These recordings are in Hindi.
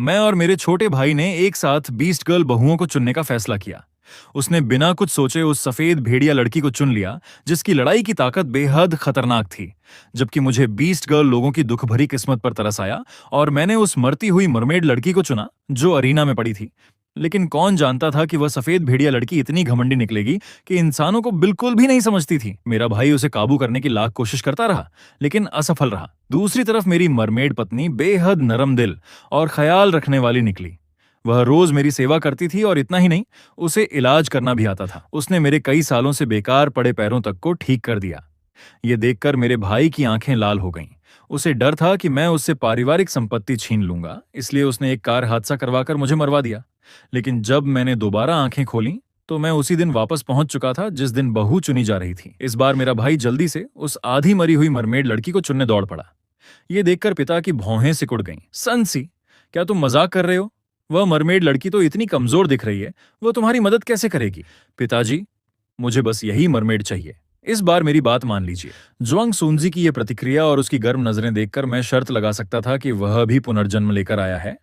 मैं और मेरे छोटे भाई ने एक साथ बीस्ट गर्ल बहुओं को चुनने का फैसला किया। उसने बिना कुछ सोचे उस सफेद भेड़िया लड़की को चुन लिया जिसकी लड़ाई की ताकत बेहद खतरनाक थी। जबकि मुझे बीस्ट गर्ल लोगों की दुख भरी किस्मत पर तरस आया और मैंने उस मरती हुई मरमेड लड़की को चुना जो अरीना में पड़ी थी। लेकिन कौन जानता था कि वह सफेद भेड़िया लड़की इतनी घमंडी निकलेगी कि इंसानों को बिल्कुल भी नहीं समझती थी। मेरा भाई उसे काबू करने की लाख कोशिश करता रहा लेकिन असफल रहा। दूसरी तरफ मेरी मरमेड पत्नी बेहद नरम दिल और ख्याल रखने वाली निकली। वह रोज मेरी सेवा करती थी और इतना ही नहीं, उसे इलाज करना भी आता था। उसने मेरे कई सालों से बेकार पड़े पैरों तक को ठीक कर दिया। ये देखकर मेरे भाई की आंखें लाल हो गईं। उसे डर था कि मैं उससे पारिवारिक संपत्ति छीन लूंगा, इसलिए उसने एक कार हादसा करवाकर मुझे मरवा दिया। लेकिन जब मैंने दोबारा आंखें खोलीं, तो मैं उसी दिन वापस पहुंच चुका था जिस दिन बहू चुनी जा रही थी। इस बार मेरा भाई जल्दी से उस आधी मरी हुई मरमेड लड़की को चुनने दौड़ पड़ा। ये देखकर पिता की भौहें सिकुड़ गईं। सन्सी, क्या तुम मजाक कर रहे हो? वह मरमेड लड़की तो इतनी कमजोर दिख रही है, वो तुम्हारी मदद कैसे करेगी? पिताजी, मुझे बस यही मरमेड चाहिए। इस बार मेरी बात मान लीजिए। जुआंग सुनजी की यह प्रतिक्रिया और उसकी गर्म नजरें देखकर मैं शर्त लगा सकता था कि वह भी पुनर्जन्म लेकर आया है।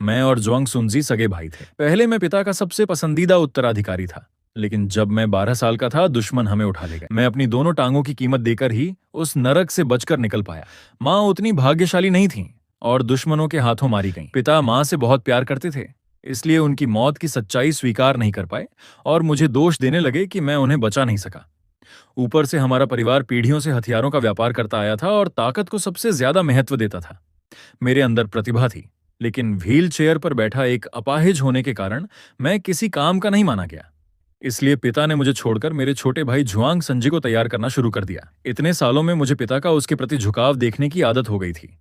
मैं और जुआंग सुनजी सगे भाई थे। पहले मैं पिता का सबसे पसंदीदा उत्तराधिकारी था, लेकिन जब मैं 12 साल का था, दुश्मन हमें उठा ले गए। मैं अपनी दोनों टांगों की कीमत देकर ही उस नरक से बचकर निकल पाया। माँ उतनी भाग्यशाली नहीं थी और दुश्मनों के हाथों मारी गईं। पिता माँ से बहुत प्यार करते थे, इसलिए उनकी मौत की सच्चाई स्वीकार नहीं कर पाए और मुझे दोष देने लगे कि मैं उन्हें बचा नहीं सका। ऊपर से हमारा परिवार पीढ़ियों से हथियारों का व्यापार करता आया था और ताकत को सबसे ज्यादा महत्व देता था। मेरे अंदर प्रतिभा थी, लेकिन व्हील चेयर पर बैठा एक अपाहिज होने के कारण मैं किसी काम का नहीं माना गया। इसलिए पिता ने मुझे छोड़कर मेरे छोटे भाई जुआंग संजी को तैयार करना शुरू कर दिया। इतने सालों में मुझे पिता का उसके प्रति झुकाव देखने की आदत हो गई थी।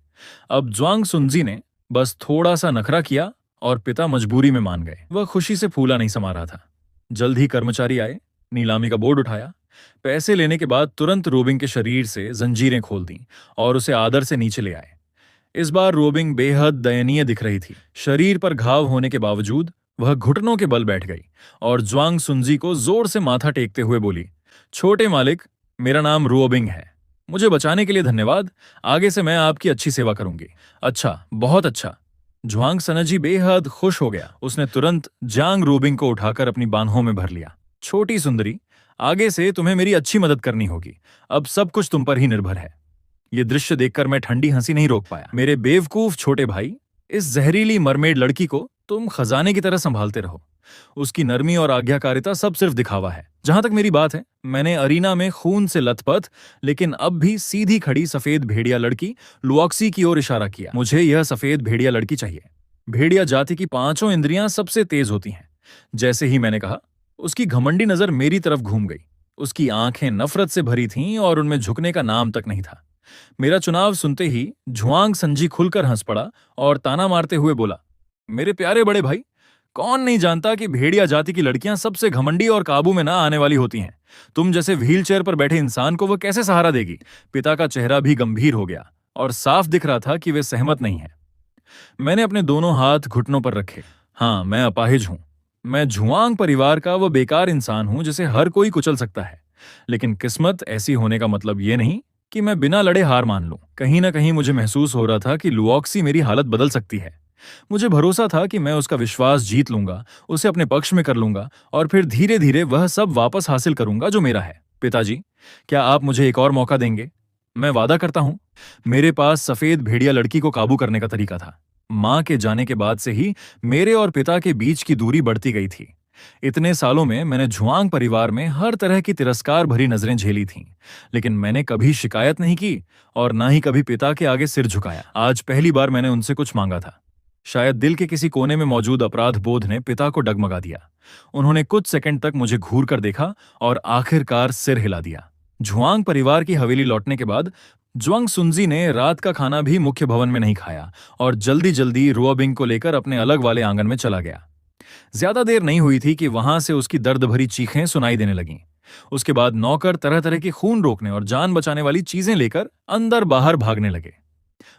अब जुआंग सुनजी ने बस थोड़ा सा नखरा किया और पिता मजबूरी में मान गए। वह खुशी से फूला नहीं समा रहा था। जल्द ही कर्मचारी आए, नीलामी का बोर्ड उठाया। पैसे लेने के बाद तुरंत रोबिंग के शरीर से जंजीरें खोल दी और उसे आदर से नीचे ले आए। इस बार रोबिंग बेहद दयनीय दिख रही थी। शरीर पर घाव होने के बावजूद वह घुटनों के बल बैठ गई और जुआंग सुनजी को जोर से माथा टेकते हुए बोली, छोटे मालिक, मेरा नाम रोबिंग है। मुझे बचाने के लिए धन्यवाद। आगे से मैं आपकी अच्छी सेवा करूंगी। अच्छा, बहुत अच्छा। जुआंग सनजी बेहद खुश हो गया। उसने तुरंत जांग रोबिंग को उठाकर अपनी बाहों में भर लिया। छोटी सुंदरी, आगे से तुम्हें मेरी अच्छी मदद करनी होगी। अब सब कुछ तुम पर ही निर्भर है। ये दृश्य देखकर मैं ठंडी हंसी नहीं रोक पाया। मेरे बेवकूफ छोटे भाई, इस जहरीली मरमेड लड़की को तुम खजाने की तरह संभालते रहो। उसकी नरमी और आज्ञाकारिता सब सिर्फ दिखावा है। जहां तक मेरी बात है, मैंने अरीना में खून से लथपथ लेकिन अब भी सीधी खड़ी सफेद भेड़िया लड़की लुओक्सी की ओर इशारा किया। मुझे यह सफेद भेड़िया लड़की चाहिए। भेड़िया जाति की 5 इंद्रियां सबसे तेज होती हैं। जैसे ही मैंने कहा, उसकी घमंडी नजर मेरी तरफ घूम गई। उसकी आंखें नफरत से भरी थीं और उनमें झुकने का नाम तक नहीं था। मेरा चुनाव सुनते ही जुआंग संजी खुलकर हंस पड़ा और ताना मारते हुए बोला, मेरे प्यारे बड़े भाई, कौन नहीं जानता कि भेड़िया जाति की लड़कियां सबसे घमंडी और काबू में ना आने वाली होती हैं। तुम जैसे व्हील चेयर पर बैठे इंसान को वह कैसे सहारा देगी? पिता का चेहरा भी गंभीर हो गया और साफ दिख रहा था कि वे सहमत नहीं है। मैंने अपने दोनों हाथ घुटनों पर रखे। हाँ, मैं अपाहिज हूं। मैं जुआंग परिवार का वह बेकार इंसान हूं जिसे हर कोई कुचल सकता है। लेकिन किस्मत ऐसी होने का मतलब ये नहीं कि मैं बिना लड़े हार मान लूं। कहीं ना कहीं मुझे महसूस हो रहा था कि लुओक्सी मेरी हालत बदल सकती है। मुझे भरोसा था कि मैं उसका विश्वास जीत लूंगा, उसे अपने पक्ष में कर लूंगा और फिर धीरे धीरे वह सब वापस हासिल करूंगा जो मेरा है। पिताजी, क्या आप मुझे एक और मौका देंगे? मैं वादा करता हूं। मेरे पास सफेद भेड़िया लड़की को काबू करने का तरीका था। मां के जाने के बाद से ही मेरे और पिता के बीच की दूरी बढ़ती गई थी। इतने सालों में मैंने जुआंग परिवार में हर तरह की तिरस्कार भरी नजरें झेली थीं, लेकिन मैंने कभी शिकायत नहीं की और ना ही कभी पिता के आगे सिर झुकाया। आज पहली बार मैंने उनसे कुछ मांगा था। शायद दिल के किसी कोने में मौजूद अपराध बोध ने पिता को डगमगा दिया। उन्होंने कुछ सेकंड तक मुझे घूर कर देखा और आखिरकार सिर हिला दिया। जुआंग परिवार की हवेली लौटने के बाद जुआंग सुनजी ने रात का खाना भी मुख्य भवन में नहीं खाया और जल्दी जल्दी रुओबिंग को लेकर अपने अलग वाले आंगन में चला गया। ज्यादा देर नहीं हुई थी कि वहां से उसकी दर्द भरी चीखें सुनाई देने लगीं। उसके बाद नौकर तरह तरह के खून रोकने और जान बचाने वाली चीजें लेकर अंदर बाहर भागने लगे।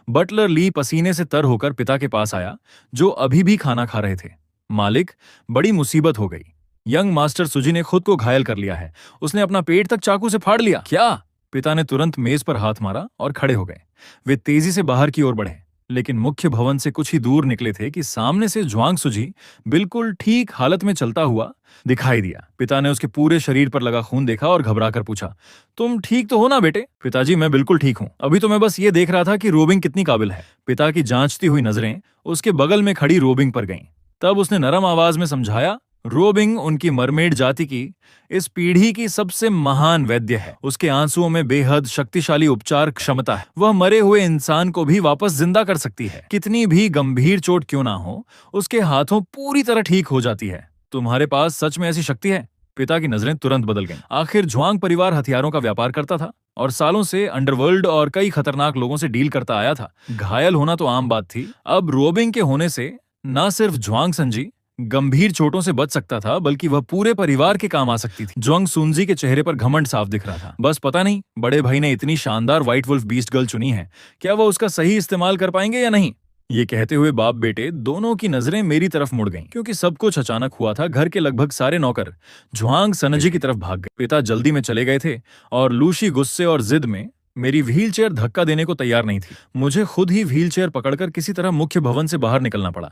बटलर ली पसीने से तर होकर पिता के पास आया, जो अभी भी खाना खा रहे थे। मालिक, बड़ी मुसीबत हो गई। यंग मास्टर सुजी ने खुद को घायल कर लिया है। उसने अपना पेट तक चाकू से फाड़ लिया। क्या? पिता ने तुरंत मेज पर हाथ मारा और खड़े हो गए। वे तेजी से बाहर की ओर बढ़े। लेकिन मुख्य भवन से कुछ ही दूर निकले थे कि सामने से ज्वांग सुजी बिल्कुल ठीक हालत में चलता हुआ दिखाई दिया। पिता ने उसके पूरे शरीर पर लगा खून देखा और घबराकर पूछा, तुम ठीक तो हो ना बेटे? पिताजी, मैं बिल्कुल ठीक हूँ, अभी तो मैं बस ये देख रहा था कि रोबिंग कितनी काबिल है। पिता की जांचती हुई नजरें उसके बगल में खड़ी रोबिंग पर गईं। तब उसने नरम आवाज में समझाया, रोबिंग उनकी मरमेड जाति की इस पीढ़ी की सबसे महान वैद्य है। उसके आंसुओं में बेहद शक्तिशाली उपचार क्षमता है। वह मरे हुए इंसान को भी वापस जिंदा कर सकती है। कितनी भी गंभीर चोट क्यों ना हो, उसके हाथों पूरी तरह ठीक हो जाती है। तुम्हारे पास सच में ऐसी शक्ति है? पिता की नजरें तुरंत बदल गईं। आखिर ज्वांग परिवार हथियारों का व्यापार करता था और सालों से अंडरवर्ल्ड और कई खतरनाक लोगों से डील करता आया था। घायल होना तो आम बात थी। अब रोबिंग के होने से न सिर्फ ज्वांग संजी गंभीर चोटों से बच सकता था, बल्कि वह पूरे परिवार के काम आ सकती थी। ज्वांग सुनजी के चेहरे पर घमंड साफ दिख रहा था। बस पता नहीं बड़े भाई ने इतनी शानदार व्हाइट वुल्फ बीस्ट गर्ल चुनी है, क्या वह उसका सही इस्तेमाल कर पाएंगे या नहीं? ये कहते हुए बाप बेटे दोनों की नजरें मेरी तरफ मुड़ गईं, क्योंकि सब कुछ अचानक हुआ था। घर के लगभग सारे नौकर ज्वांग सनजी की तरफ भाग गए। पिता जल्दी में चले गए थे और लूशी गुस्से और जिद में मेरी व्हीलचेयर धक्का देने को तैयार नहीं थी। मुझे खुद ही व्हीलचेयर पकड़कर किसी तरह मुख्य भवन से बाहर निकलना पड़ा।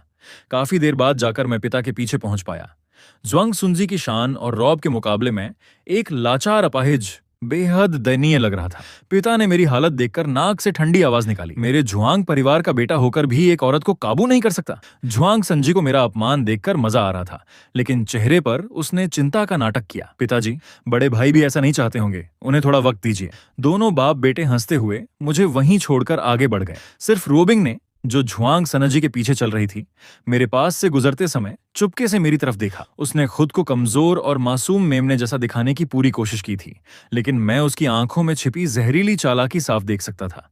काफी देर बाद जाकर मैं पिता के पीछे पहुंच पाया। ज्वांग सुनजी की शान और रौब के मुकाबले में एक लाचार अपाहिज बेहद दयनीय लग रहा था। पिता ने मेरी हालत देखकर नाक से ठंडी आवाज निकाली, मेरे ज्वांग परिवार का बेटा होकर भी एक औरत को काबू नहीं कर सकता। ज्वांग संजी को मेरा अपमान देखकर मजा आ रहा था, लेकिन चेहरे पर उसने चिंता का नाटक किया। पिताजी, बड़े भाई भी ऐसा नहीं चाहते होंगे, उन्हें थोड़ा वक्त दीजिए। दोनों बाप बेटे हंसते हुए मुझे वहीं छोड़कर आगे बढ़ गए। सिर्फ रोबिंग ने, जो ज्वांग सनजी के पीछे चल रही थी, मेरे पास से गुजरते समय चुपके से मेरी तरफ देखा। उसने खुद को कमजोर और मासूम मेमने जैसा दिखाने की पूरी कोशिश की थी, लेकिन मैं उसकी आंखों में छिपी जहरीली चालाकी साफ देख सकता था।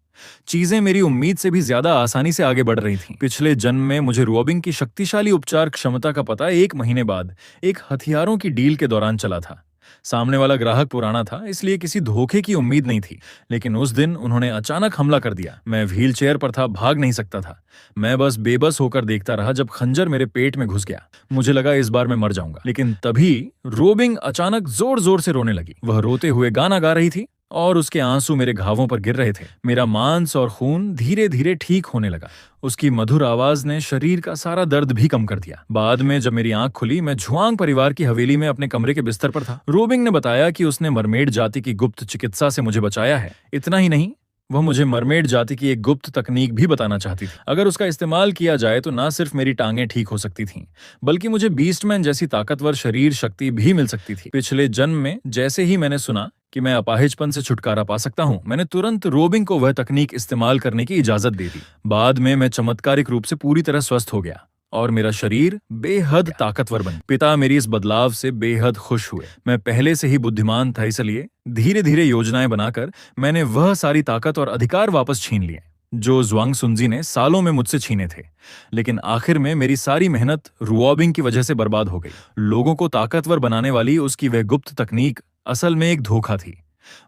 चीजें मेरी उम्मीद से भी ज्यादा आसानी से आगे बढ़ रही थीं। पिछले जन्म में मुझे रोबिंग की शक्तिशाली उपचार क्षमता का पता 1 महीने बाद एक हथियारों की डील के दौरान चला था। सामने वाला ग्राहक पुराना था, इसलिए किसी धोखे की उम्मीद नहीं थी, लेकिन उस दिन उन्होंने अचानक हमला कर दिया। मैं व्हीलचेयर पर था, भाग नहीं सकता था। मैं बस बेबस होकर देखता रहा जब खंजर मेरे पेट में घुस गया। मुझे लगा इस बार मैं मर जाऊंगा, लेकिन तभी रोबिंग अचानक जोर जोर से रोने लगी। वह रोते हुए गाना गा रही थी और उसके आंसू मेरे घावों पर गिर रहे थे। मेरा मांस और खून धीरे धीरे ठीक होने लगा। उसकी मधुर आवाज ने शरीर का सारा दर्द भी कम कर दिया। बाद में जब मेरी आंख खुली, मैं ज्वांग परिवार की हवेली में अपने कमरे के बिस्तर पर था। रोबिंग ने बताया कि उसने मरमेड जाति की गुप्त चिकित्सा से मुझे बचाया है। इतना ही नहीं, वह मुझे मरमेड जाति की एक गुप्त तकनीक भी बताना चाहती थी। अगर उसका इस्तेमाल किया जाए तो ना सिर्फ मेरी टांगें ठीक हो सकती थीं, बल्कि मुझे बीस्टमैन जैसी ताकतवर शरीर शक्ति भी मिल सकती थी। पिछले जन्म में जैसे ही मैंने सुना कि मैं अपाहिजपन से छुटकारा पा सकता हूं, मैंने तुरंत रोबिंग को वह तकनीक इस्तेमाल करने की इजाजत दे दी। बाद में मैं चमत्कारिक रूप से पूरी तरह स्वस्थ हो गया और मेरा शरीर बेहद ताकतवर बन। पिता मेरी इस बदलाव से बेहद खुश हुए। मैं पहले से ही बुद्धिमान था, इसलिए धीरे धीरे योजनाएं बनाकर मैंने वह सारी ताकत और अधिकार वापस छीन लिए जो ज्वांग सुनजी ने सालों में मुझसे छीने थे। लेकिन आखिर में मेरी सारी मेहनत रोबिंग की वजह से बर्बाद हो गई। लोगों को ताकतवर बनाने वाली उसकी वह गुप्त तकनीक असल में एक धोखा थी।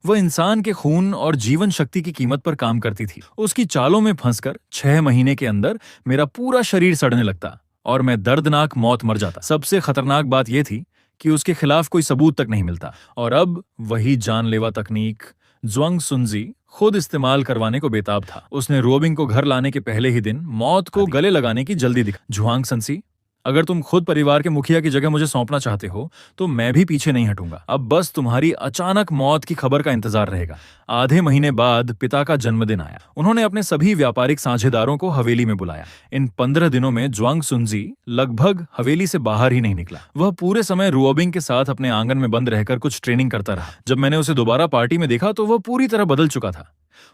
वह इंसान के खून और जीवन शक्ति की कीमत पर काम करती थी। उसकी चालों में फंसकर 6 महीने के अंदर मेरा पूरा शरीर सड़ने लगता और मैं दर्दनाक मौत मर जाता। सबसे खतरनाक बात यह थी कि उसके खिलाफ कोई सबूत तक नहीं मिलता। और अब वही जानलेवा तकनीक ज्वांग सुनजी खुद इस्तेमाल करवाने को बेताब था। उसने रोबिंग को घर लाने के पहले ही दिन मौत को गले लगाने की जल्दी दिखा। ज्वांग सनसी, अगर तुम खुद परिवार के मुखिया की जगह मुझे सौंपना चाहते हो तो मैं भी पीछे नहीं हटूंगा। अब बस तुम्हारी अचानक मौत की खबर का इंतजार रहेगा। आधे महीने बाद पिता का जन्मदिन आया। उन्होंने अपने सभी व्यापारिक साझेदारों को हवेली में बुलाया। इन 15 दिनों में ज्वांग सुनजी लगभग हवेली से बाहर ही नहीं निकला। वह पूरे समय रोबिंग के साथ अपने आंगन में बंद रहकर कुछ ट्रेनिंग करता रहा। जब मैंने उसे दोबारा पार्टी में देखा तो वह पूरी तरह बदल चुका था।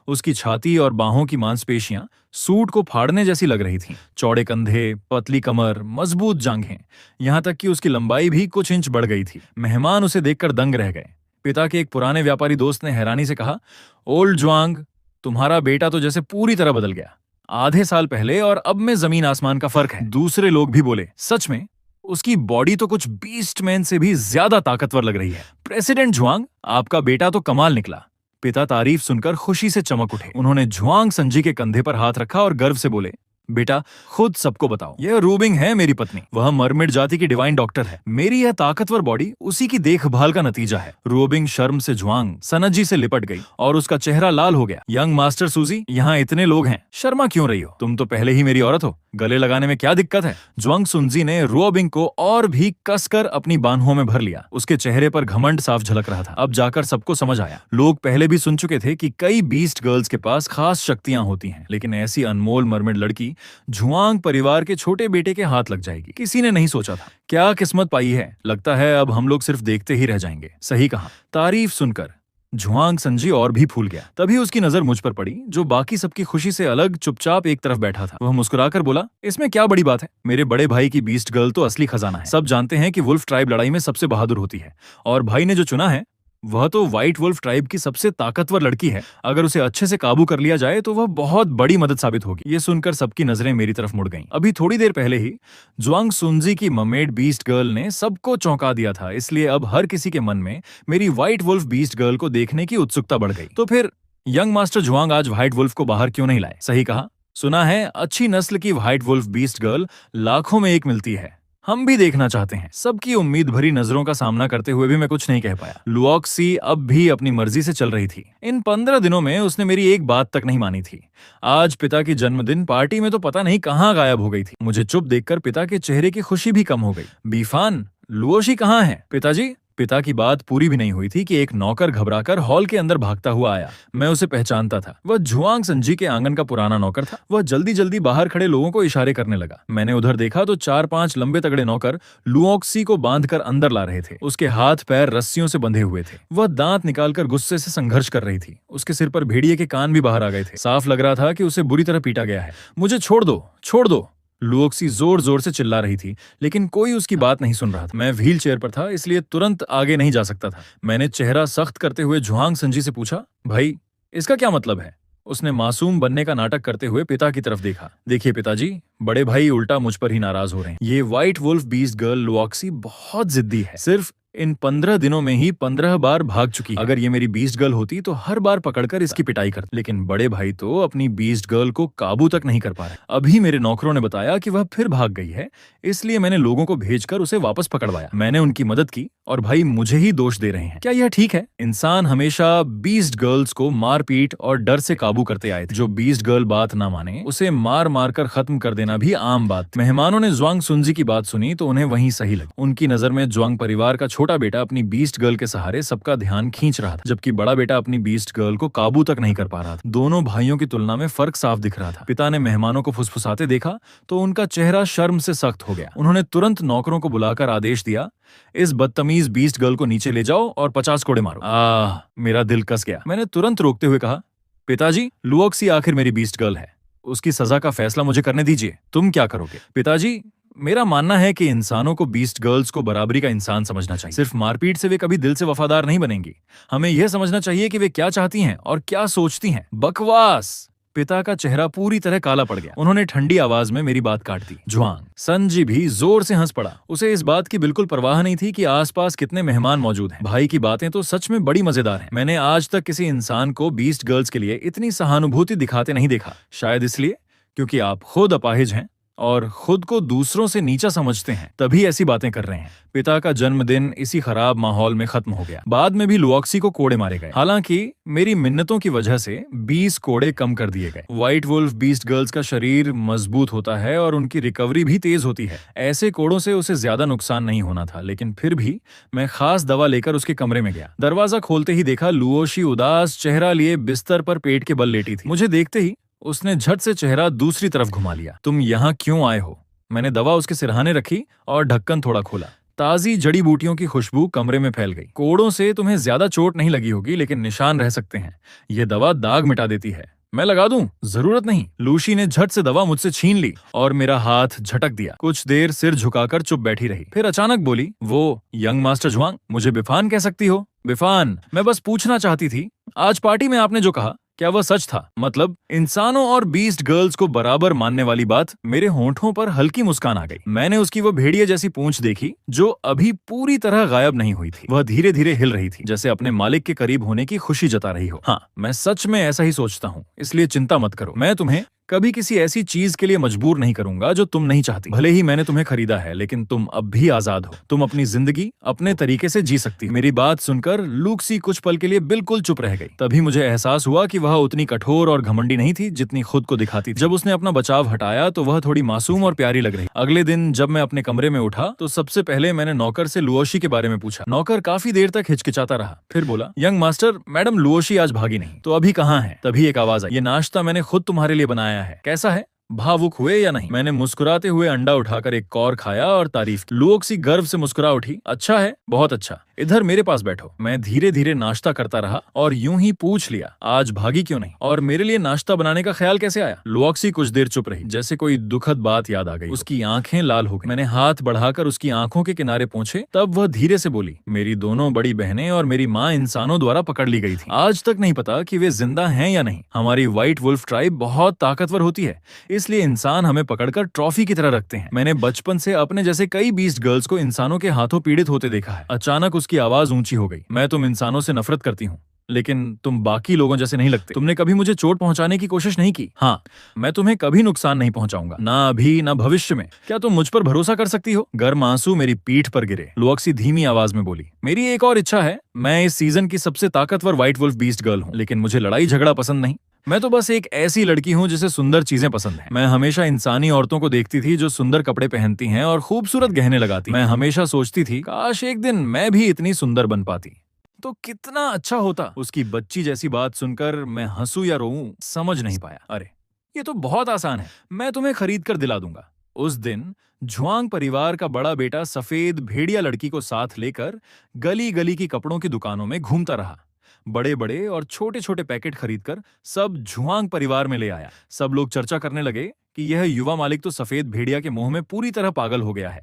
उसकी छाती और बाहों की मांसपेशियां सूट को फाड़ने जैसी लग रही थीं। चौड़े कंधे, पतली कमर, मजबूत जांघें, यहां तक कि उसकी लंबाई भी कुछ इंच बढ़ गई थी। मेहमान उसे देखकर दंग रह गए। पिता के एक पुराने व्यापारी दोस्त ने हैरानी से कहा, ओल्ड ज्वांग, तुम्हारा बेटा तो जैसे पूरी तरह बदल गया। आधे साल पहले और अब में जमीन आसमान का फर्क है। दूसरे लोग भी बोले, सच में उसकी बॉडी तो कुछ बीस्टमैन से भी ज्यादा ताकतवर लग रही है। प्रेसिडेंट ज्वांग, आपका बेटा तो कमाल निकला। पिता तारीफ सुनकर खुशी से चमक उठे। उन्होंने ज्वांग संजी के कंधे पर हाथ रखा और गर्व से बोले, बेटा खुद सबको बताओ, यह रूबिंग है मेरी पत्नी। वह मरमिड जाति की डिवाइन डॉक्टर है। मेरी यह ताकतवर बॉडी उसी की देखभाल का नतीजा है। रूबिंग शर्म से जुआंग सनजी से लिपट गई और उसका चेहरा लाल हो गया। यंग मास्टर सूजी, यहाँ इतने लोग हैं, शर्मा क्यों रही हो? तुम तो पहले ही मेरी औरत हो, गले लगाने में क्या दिक्कत है? जुआंग सुनजी ने रूबिंग को और भी कसकर अपनी बाहों में भर लिया। उसके चेहरे पर घमंड साफ झलक रहा था। अब जाकर सबको समझ आया। लोग पहले भी सुन चुके थे कि कई बीस्ट गर्ल्स के पास खास शक्तियां होती हैं, लेकिन ऐसी अनमोल मरमिड लड़की जुआंग परिवार के छोटे बेटे के हाथ लग जाएगी, किसी ने नहीं सोचा था। क्या किस्मत पाई है। लगता है अब हम लोग सिर्फ देखते ही रह जाएंगे। सही कहा। तारीफ सुनकर जुआंग संजी और भी फूल गया। तभी उसकी नजर मुझ पर पड़ी, जो बाकी सबकी खुशी से अलग चुपचाप एक तरफ बैठा था। वह मुस्कुराकर बोला, इसमें क्या बड़ी बात है? मेरे बड़े भाई की बीस्ट गर्ल तो असली खजाना है। सब जानते हैं कि वुल्फ ट्राइब लड़ाई में सबसे बहादुर होती है, और भाई ने जो चुना है वह तो व्हाइट वुल्फ ट्राइब की सबसे ताकतवर लड़की है। अगर उसे अच्छे से काबू कर लिया जाए तो वह बहुत बड़ी मदद साबित होगी। ये सुनकर सबकी नजरें मेरी तरफ मुड़ गईं। अभी थोड़ी देर पहले ही जुआंग सुनजी की ममेड बीस्ट गर्ल ने सबको चौंका दिया था, इसलिए अब हर किसी के मन में मेरी व्हाइट वुल्फ बीस्ट गर्ल को देखने की उत्सुकता बढ़ गई। तो फिर यंग मास्टर जुआंग आज व्हाइट वुल्फ को बाहर क्यों नहीं लाए? सही कहा, सुना है अच्छी नस्ल की व्हाइट वुल्फ बीस्ट गर्ल लाखों में एक मिलती है। हम भी देखना चाहते हैं। सबकी उम्मीद भरी नजरों का सामना करते हुए भी मैं कुछ नहीं कह पाया। लुओक्सी अब भी अपनी मर्जी से चल रही थी। इन 15 दिनों में उसने मेरी एक बात तक नहीं मानी थी। आज पिता की जन्मदिन पार्टी में तो पता नहीं कहाँ गायब हो गई थी। मुझे चुप देखकर पिता के चेहरे की खुशी भी कम हो गई। बीफान, लुओशी कहाँ है? पिताजी। पिता की बात पूरी भी नहीं हुई थी कि एक नौकर घबराकर हॉल के अंदर भागता हुआ आया। मैं उसे पहचानता था। वह जुआंग संजी के आंगन का पुराना नौकर था। वह जल्दी जल्दी बाहर खड़े लोगों को इशारे करने लगा। मैंने उधर देखा तो 4-5 लंबे तगड़े नौकर लुओक्सी को बांधकर अंदर ला रहे थे। उसके हाथ पैर रस्सियों से बंधे हुए थे। वह दांत निकालकर गुस्से से संघर्ष कर रही थी। उसके सिर पर भेड़िए के कान भी बाहर आ गए थे। साफ लग रहा था कि उसे बुरी तरह पीटा गया है। मुझे छोड़ दो, छोड़ दो। लुओक्सी जोर जोर से चिल्ला रही थी, लेकिन कोई उसकी बात नहीं सुन रहा था। मैं व्हील चेयर पर था, इसलिए तुरंत आगे नहीं जा सकता था। मैंने चेहरा सख्त करते हुए जुआंग संजी से पूछा, भाई इसका क्या मतलब है? उसने मासूम बनने का नाटक करते हुए पिता की तरफ देखा। देखिए पिताजी, बड़े भाई उल्टा मुझ पर ही नाराज हो रहे हैं। ये व्हाइट वुल्फ बीस्ट गर्ल लुओक्सी बहुत जिद्दी है। सिर्फ इन 15 दिनों में ही 15 बार भाग चुकी है। अगर ये मेरी बीस्ट गर्ल होती तो हर बार पकड़कर इसकी पिटाई करती, लेकिन बड़े भाई तो अपनी बीस्ट गर्ल को काबू तक नहीं कर पा रहे। अभी मेरे नौकरों ने बताया कि वह फिर भाग गई है, इसलिए मैंने लोगों को भेजकर उसे वापस पकड़वाया। मैंने उनकी मदद की और भाई मुझे ही दोष दे रहे हैं। क्या यह ठीक है? इंसान हमेशा बीस्ट गर्ल्स को मारपीट और डर से काबू करते आए थे। जो बीस्ट गर्ल बात ना माने उसे मार मार कर खत्म कर देना भी आम बात। मेहमानों ने जुआंग सुनजी की बात सुनी तो उन्हें वहीं सही लगी। उनकी नजर में जुआंग परिवार का छोटा बेटा अपनी बीस्ट गर्ल के सहारे सबका ध्यान खींच रहा था, जबकि बड़ा बेटा अपनी बीस्ट गर्ल को काबू तक नहीं कर पा रहा था। दोनों भाइयों की तुलना में फर्क साफ दिख रहा था। पिता ने मेहमानों को फुसफुसाते देखा तो उनका चेहरा शर्म से सख्त हो गया। उन्होंने तुरंत नौकरों को बुलाकर आदेश दिया, इस बदतमीज बीस्ट गर्ल को नीचे ले जाओ और 50 कोड़े मारो। मेरा दिल कस गया। मैंने तुरंत रोकते हुए कहा, पिताजी लुओक्सी आखिर मेरी बीस्ट गर्ल है, उसकी सजा का फैसला मुझे करने दीजिए। तुम क्या करोगे? पिताजी, मेरा मानना है कि इंसानों को बीस्ट गर्ल्स को बराबरी का इंसान समझना चाहिए। सिर्फ मारपीट से वे कभी दिल से वफादार नहीं बनेंगी। हमें यह समझना चाहिए कि वे क्या चाहती हैं और क्या सोचती हैं। बकवास। पिता का चेहरा पूरी तरह काला पड़ गया। उन्होंने ठंडी आवाज में मेरी बात काट दी। जुआंग संजी भी जोर से हंस पड़ा। उसे इस बात की बिल्कुल परवाह नहीं थी कि आसपास कितने मेहमान मौजूद हैं। भाई की बातें तो सच में बड़ी मजेदार हैं। मैंने आज तक किसी इंसान को बीस्ट गर्ल्स के लिए इतनी सहानुभूति दिखाते नहीं देखा। शायद इसलिए क्योंकि आप खुद अपाहिज हैं और खुद को दूसरों से नीचा समझते हैं, तभी ऐसी बातें कर रहे हैं। पिता का जन्मदिन इसी खराब माहौल में खत्म हो गया। बाद में भी लुओक्सी को कोड़े मारे गए। हालांकि मेरी मिन्नतों की वजह से 20 कोड़े कम कर दिए गए। व्हाइट वुल्फ बीस्ट गर्ल्स का शरीर मजबूत होता है और उनकी रिकवरी भी तेज होती है। ऐसे कोड़ों से उसे ज्यादा नुकसान नहीं होना था, लेकिन फिर भी मैं खास दवा लेकर उसके कमरे में गया। दरवाजा खोलते ही देखा लुओशी उदास चेहरा लिए बिस्तर पर पेट के बल लेटी थी। मुझे देखते ही उसने झट से चेहरा दूसरी तरफ घुमा लिया। तुम यहाँ क्यों आए हो? मैंने दवा उसके सिरहाने रखी और ढक्कन थोड़ा खोला। ताजी जड़ी बूटियों की खुशबू कमरे में फैल गई। कोड़ों से तुम्हें ज्यादा चोट नहीं लगी होगी, लेकिन निशान रह सकते हैं। ये दवा दाग मिटा देती है। मैं लगा दूं? जरूरत नहीं। लूशी ने झट से दवा मुझसे छीन ली और मेरा हाथ झटक दिया। कुछ देर सिर झुकाकर चुप बैठी रही, फिर अचानक बोली, वो यंग मास्टर जुआंग, मुझे बिफान कह सकती हो। बिफान, मैं बस पूछना चाहती थी, आज पार्टी में आपने जो कहा क्या वह सच था? मतलब इंसानों और बीस्ट गर्ल्स को बराबर मानने वाली बात। मेरे होंठों पर हल्की मुस्कान आ गई। मैंने उसकी वो भेड़िए जैसी पूंछ देखी जो अभी पूरी तरह गायब नहीं हुई थी। वह धीरे धीरे हिल रही थी, जैसे अपने मालिक के करीब होने की खुशी जता रही हो। हाँ, मैं सच में ऐसा ही सोचता हूँ, इसलिए चिंता मत करो। मैं तुम्हें कभी किसी ऐसी चीज के लिए मजबूर नहीं करूंगा जो तुम नहीं चाहती। भले ही मैंने तुम्हें खरीदा है, लेकिन तुम अब भी आजाद हो। तुम अपनी जिंदगी अपने तरीके से जी सकती हो। मेरी बात सुनकर लूक्सी कुछ पल के लिए बिल्कुल चुप रह गई। तभी मुझे एहसास हुआ कि वह उतनी कठोर और घमंडी नहीं थी जितनी खुद को दिखाती थी। जब उसने अपना बचाव हटाया तो वह थोड़ी मासूम और प्यारी लग रही। अगले दिन जब मैं अपने कमरे में उठा तो सबसे पहले मैंने नौकर से लुओशी के बारे में पूछा। नौकर काफी देर तक हिचकिचाता रहा, फिर बोला, यंग मास्टर, मैडम लुओशी आज भागी नहीं। तो अभी कहाँ है? तभी एक आवाज आई, ये नाश्ता मैंने खुद तुम्हारे लिए बनाया है, कैसा है? भावुक हुए या नहीं? मैंने मुस्कुराते हुए अंडा उठाकर एक कौर खाया और तारीफ की। लुओक्सी गर्व से मुस्कुरा उठी, अच्छा है, बहुत अच्छा, इधर मेरे पास बैठो। मैं धीरे धीरे नाश्ता करता रहा और यूं ही पूछ लिया, आज भागी क्यों नहीं? और मेरे लिए नाश्ता बनाने का ख्याल कैसे आया? लुओक्सी कुछ देर चुप रही, जैसे कोई दुखद बात याद आ गई। उसकी आंखें लाल हो गई। मैंने हाथ बढ़ाकर उसकी आंखों के किनारे पहुंचे, तब वह धीरे से बोली, मेरी दोनों बड़ी बहनें और मेरी माँ इंसानों द्वारा पकड़ ली गई थी। आज तक नहीं पता कि वे जिंदा हैं या नहीं। हमारी व्हाइट वुल्फ ट्राइब बहुत ताकतवर होती है, इसलिए इंसान हमें पकड़कर ट्रॉफी की तरह रखते हैं। मैंने बचपन से अपने जैसे कई बीस्ट गर्ल्स को इंसानों के हाथों पीड़ित होते देखा है। अचानक उसकी आवाज ऊंची हो गई, मैं तुम इंसानों से नफरत करती हूँ, लेकिन तुम बाकी लोगों जैसे नहीं लगते। तुमने कभी मुझे चोट पहुंचाने की कोशिश नहीं की। हाँ, मैं तुम्हें कभी नुकसान नहीं पहुंचाऊंगा, ना अभी ना भविष्य में। क्या तुम मुझ पर भरोसा कर सकती हो? गर्म आंसू मेरी पीठ पर गिरे। लुओक्सी धीमी आवाज में बोली, मेरी एक और इच्छा है। मैं इस सीजन की सबसे ताकतवर व्हाइट वुल्फ बीस्ट गर्ल हूँ, लेकिन मुझे लड़ाई झगड़ा पसंद नहीं। मैं तो बस एक ऐसी लड़की हूँ जिसे सुंदर चीजें पसंद हैं। मैं हमेशा इंसानी औरतों को देखती थी जो सुंदर कपड़े पहनती हैं और खूबसूरत गहने लगाती। मैं हमेशा सोचती थी, काश एक दिन मैं भी इतनी सुंदर बन पाती तो कितना अच्छा होता। उसकी बच्ची जैसी बात सुनकर मैं हंसू या रोऊं समझ नहीं पाया। अरे, ये तो बहुत आसान है, मैं तुम्हें खरीद कर दिला दूंगा। उस दिन झुआंग परिवार का बड़ा बेटा सफेद भेड़िया लड़की को साथ लेकर गली गली की कपड़ों की दुकानों में घूमता रहा। बड़े बड़े और छोटे छोटे पैकेट खरीदकर सब झुआंग परिवार में ले आया। सब लोग चर्चा करने लगे कि यह युवा मालिक तो सफेद भेड़िया के मोह में पूरी तरह पागल हो गया है।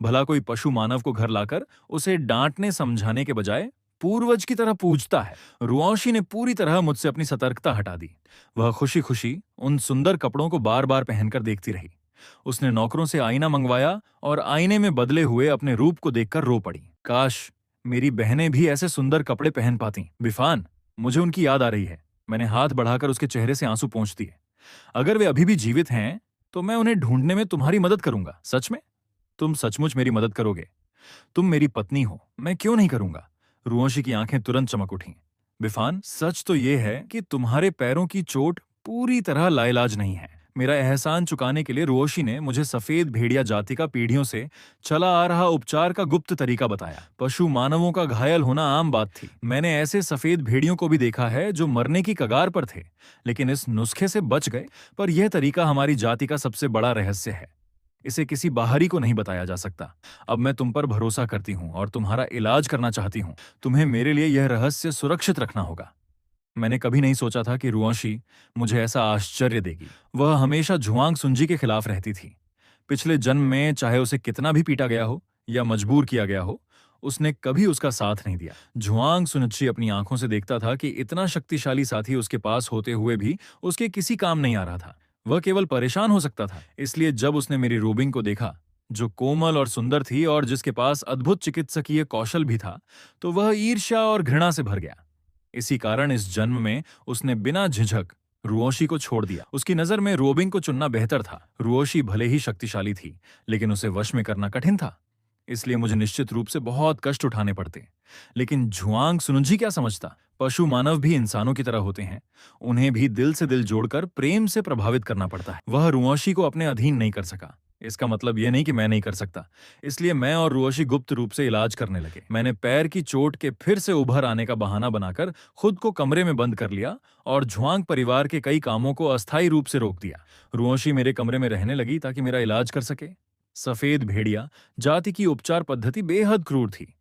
भला कोई पशु मानव को घर लाकर उसे डांटने समझाने के बजाय पूर्वज की तरह पूजता है। रुआंशी ने पूरी तरह मुझसे अपनी सतर्कता हटा दी। वह खुशी खुशी उन सुंदर कपड़ों को बार बार पहनकर देखती रही। उसने नौकरों से आईना मंगवाया और आईने में बदले हुए अपने रूप को देखकर रो पड़ी। काश मेरी बहनें भी ऐसे सुंदर कपड़े पहन पाती। बिफान, मुझे उनकी याद आ रही है। मैंने हाथ बढ़ाकर उसके चेहरे से आंसू पोंछ दिए। अगर वे अभी भी जीवित हैं तो मैं उन्हें ढूंढने में तुम्हारी मदद करूंगा। सच में? तुम सचमुच मेरी मदद करोगे? तुम मेरी पत्नी हो, मैं क्यों नहीं करूंगा? रुआंशी की आंखें तुरंत चमक उठीं। बिफान, सच तो यह है कि तुम्हारे पैरों की चोट पूरी तरह लाइलाज नहीं है। मेरा एहसान चुकाने के लिए रुओशी ने मुझे सफेद भेड़िया जाति का पीढ़ियों से चला आ रहा उपचार का गुप्त तरीका बताया। पशु मानवों का घायल होना आम बात थी। मैंने ऐसे सफेद भेड़ियों को भी देखा है जो मरने की कगार पर थे, लेकिन इस नुस्खे से बच गए। पर यह तरीका हमारी जाति का सबसे बड़ा रहस्य है। इसे किसी बाहरी को नहीं बताया जा सकता। अब मैं तुम पर भरोसा करती हूँ और तुम्हारा इलाज करना चाहती हूँ। तुम्हें मेरे लिए यह रहस्य सुरक्षित रखना होगा। मैंने कभी नहीं सोचा था कि रुआंशी मुझे ऐसा आश्चर्य देगी। वह हमेशा झुआंग सुंजी के खिलाफ रहती थी। पिछले जन्म में चाहे उसे कितना भी पीटा गया हो या मजबूर किया गया हो, उसने कभी उसका साथ नहीं दिया। झुआंग सुनची अपनी आंखों से देखता था कि इतना शक्तिशाली साथी उसके पास होते हुए भी उसके किसी काम नहीं आ रहा था। वह केवल परेशान हो सकता था। इसलिए जब उसने मेरी रोबिंग को देखा, जो कोमल और सुंदर थी और जिसके पास अद्भुत चिकित्सकीय कौशल भी था, तो वह ईर्ष्या और घृणा से भर गया। इसी कारण इस जन्म में उसने बिना झिझक रुओशी को छोड़ दिया। उसकी नजर में रोबिंग को चुनना बेहतर था। रुओशी भले ही शक्तिशाली थी, लेकिन उसे वश में करना कठिन था। इसलिए मुझे निश्चित रूप से बहुत कष्ट उठाने पड़ते। लेकिन झुआंग सुनुंजी क्या समझता? पशु मानव भी इंसानों की तरह होते हैं। उन्हें भी दिल से दिल जोड़कर प्रेम से प्रभावित करना पड़ता है। वह रुओशी को अपने अधीन नहीं कर सका। इसका मतलब यह नहीं कि मैं नहीं कर सकता। इसलिए मैं और रुओशी गुप्त रूप से इलाज करने लगे। मैंने पैर की चोट के फिर से उभर आने का बहाना बनाकर खुद को कमरे में बंद कर लिया और झुआंग परिवार के कई कामों को अस्थायी रूप से रोक दिया। रुओशी मेरे कमरे में रहने लगी ताकि मेरा इलाज कर सके। सफेद भेड़िया जाति की उपचार पद्धति बेहद क्रूर थी।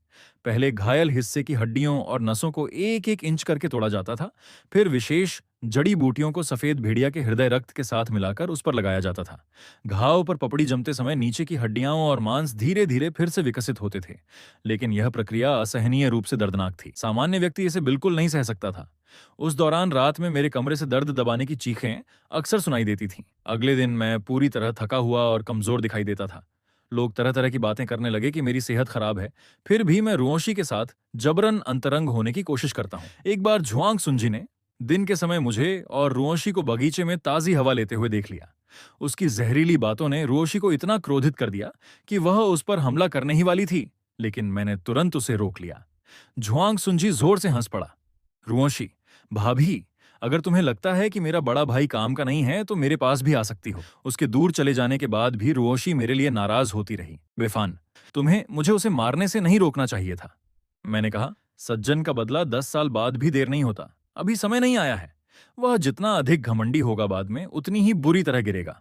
पहले घायल हिस्से की हड्डियों और नसों को एक एक इंच करके तोड़ा जाता था। फिर विशेष जड़ी बूटियों को सफेद भेड़िया के हृदय रक्त के साथ मिलाकर उस पर लगाया जाता था। घाव पर पपड़ी जमते समय नीचे की हड्डियां और मांस धीरे धीरे फिर से विकसित होते थे। लेकिन यह प्रक्रिया असहनीय रूप से दर्दनाक थी। सामान्य व्यक्ति इसे बिल्कुल नहीं सह सकता था। उस दौरान रात में मेरे कमरे से दर्द दबाने की चीखें अक्सर सुनाई देती थीं। अगले दिन मैं पूरी तरह थका हुआ और कमजोर दिखाई देता था। लोग तरह तरह की बातें करने लगे कि मेरी सेहत खराब है। फिर भी मैं रुओशी के साथ जबरन अंतरंग होने की कोशिश करता हूँ। एक बार झुआंग सुंजी ने दिन के समय मुझे और रुओशी को बगीचे में ताजी हवा लेते हुए देख लिया। उसकी जहरीली बातों ने रुओशी को इतना क्रोधित कर दिया कि वह उस पर हमला करने ही वाली थी, लेकिन मैंने तुरंत उसे रोक लिया। झुआंग सुंजी जोर से हंस पड़ा। रुओशी, भाभी, अगर तुम्हें लगता है कि मेरा बड़ा भाई काम का नहीं है तो मेरे पास भी आ सकती हो। उसके दूर चले जाने के बाद भी रुओशी मेरे लिए नाराज होती रही। बेफान, तुम्हें मुझे उसे मारने से नहीं रोकना चाहिए था। मैंने कहा, सज्जन का बदला 10 साल बाद भी देर नहीं होता। अभी समय नहीं आया है। वह जितना अधिक घमंडी होगा बाद में उतनी ही बुरी तरह गिरेगा।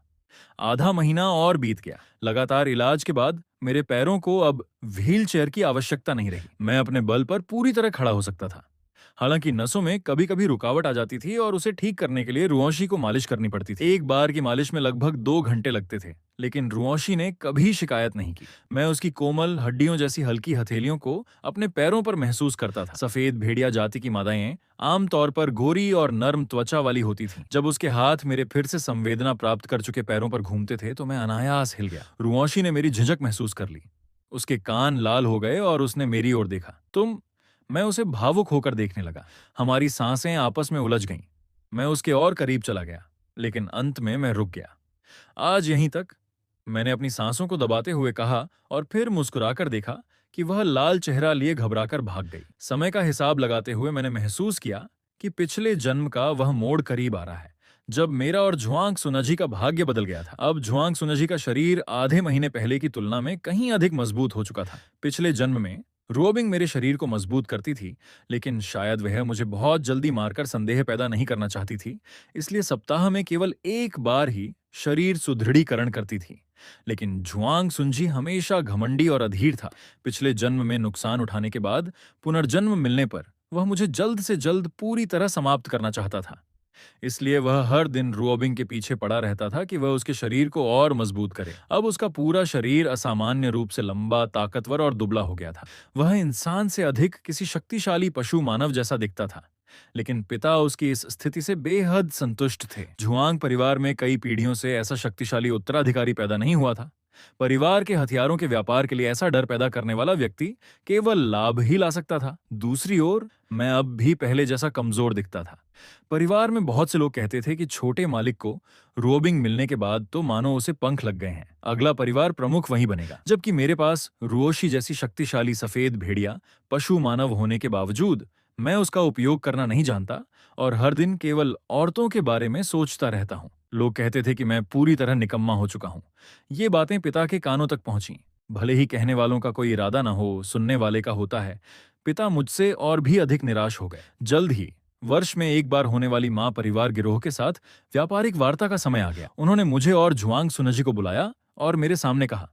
आधा महीना और बीत गया। लगातार इलाज के बाद मेरे पैरों को अब व्हील चेयर की आवश्यकता नहीं रही। मैं अपने बल पर पूरी तरह खड़ा हो सकता था। हालांकि नसों में कभी कभी रुकावट आ जाती थी और उसे ठीक करने के लिए रुओशी को मालिश करनी पड़ती थी। एक बार की मालिश में लगभग 2 घंटे लगते थे, लेकिन रुओशी ने कभी शिकायत नहीं की। मैं उसकी कोमल हड्डियों जैसी हल्की हथेलियों को अपने पैरों पर महसूस करता था। सफेद भेड़िया जाति की मादाएं आमतौर पर गोरी और नर्म त्वचा वाली होती थीं। जब उसके हाथ मेरे फिर से संवेदना प्राप्त कर चुके पैरों पर घूमते थे तो मैं अनायास हिल गया। रुओशी ने मेरी झिझक महसूस कर ली। उसके कान लाल हो गए और उसने मेरी ओर देखा। मैं उसे भावुक होकर देखने लगा। हमारी सांसें आपस में उलझ गईं। मैं उसके और करीब चला गया, लेकिन अंत में मैं रुक गया। आज यहीं तक, मैंने अपनी सांसों को दबाते हुए कहा और फिर मुस्कुराकर देखा कि वह लाल चेहरा लिए घबराकर भाग गई। समय का हिसाब लगाते हुए मैंने महसूस किया कि पिछले जन्म का वह मोड़ करीब आ रहा है, जब मेरा और झुआंग सुनजी का भाग्य बदल गया था। अब झुआंग सुनजी का शरीर आधे महीने पहले की तुलना में कहीं अधिक मजबूत हो चुका था। पिछले जन्म में रुओबिंग मेरे शरीर को मजबूत करती थी, लेकिन शायद वह मुझे बहुत जल्दी मारकर संदेह पैदा नहीं करना चाहती थी, इसलिए सप्ताह में केवल एक बार ही शरीर सुदृढ़ीकरण करती थी। लेकिन झुआंग सुंजी हमेशा घमंडी और अधीर था। पिछले जन्म में नुकसान उठाने के बाद पुनर्जन्म मिलने पर वह मुझे जल्द से जल्द पूरी तरह समाप्त करना चाहता था। इसलिए वह हर दिन रुओबिंग के पीछे पड़ा रहता था कि वह उसके शरीर को और मजबूत करे। अब उसका पूरा शरीर असामान्य रूप से लंबा, ताकतवर और दुबला हो गया था। वह इंसान से अधिक किसी शक्तिशाली पशु मानव जैसा दिखता था, लेकिन पिता उसकी इस स्थिति से बेहद संतुष्ट थे। झुआंग परिवार में कई पीढ़ियों से ऐसा शक्तिशाली उत्तराधिकारी पैदा नहीं हुआ था। परिवार के हथियारों के व्यापार के लिए ऐसा डर पैदा करने वाला व्यक्ति केवल लाभ ही ला सकता था। दूसरी ओर मैं अब भी पहले जैसा कमजोर दिखता था। परिवार में बहुत से लोग कहते थे कि छोटे मालिक को रुओबिंग मिलने के बाद तो मानो उसे पंख लग गए हैं, अगला परिवार प्रमुख वही बनेगा। जबकि मेरे पास रुओशी जैसी शक्तिशाली सफेद भेड़िया पशु मानव होने के बावजूद मैं उसका उपयोग करना नहीं जानता और हर दिन केवल औरतों के बारे में सोचता रहता हूँ। लोग कहते थे कि मैं पूरी तरह निकम्मा हो चुका हूँ। ये बातें पिता के कानों तक पहुंची। भले ही कहने वालों का कोई इरादा न हो, सुनने वाले का होता है। पिता मुझसे और भी अधिक निराश हो गए। जल्द ही वर्ष में एक बार होने वाली माँ परिवार गिरोह के साथ व्यापारिक वार्ता का समय आ गया। उन्होंने मुझे और झुआंग सुनजी को बुलाया और मेरे सामने कहा,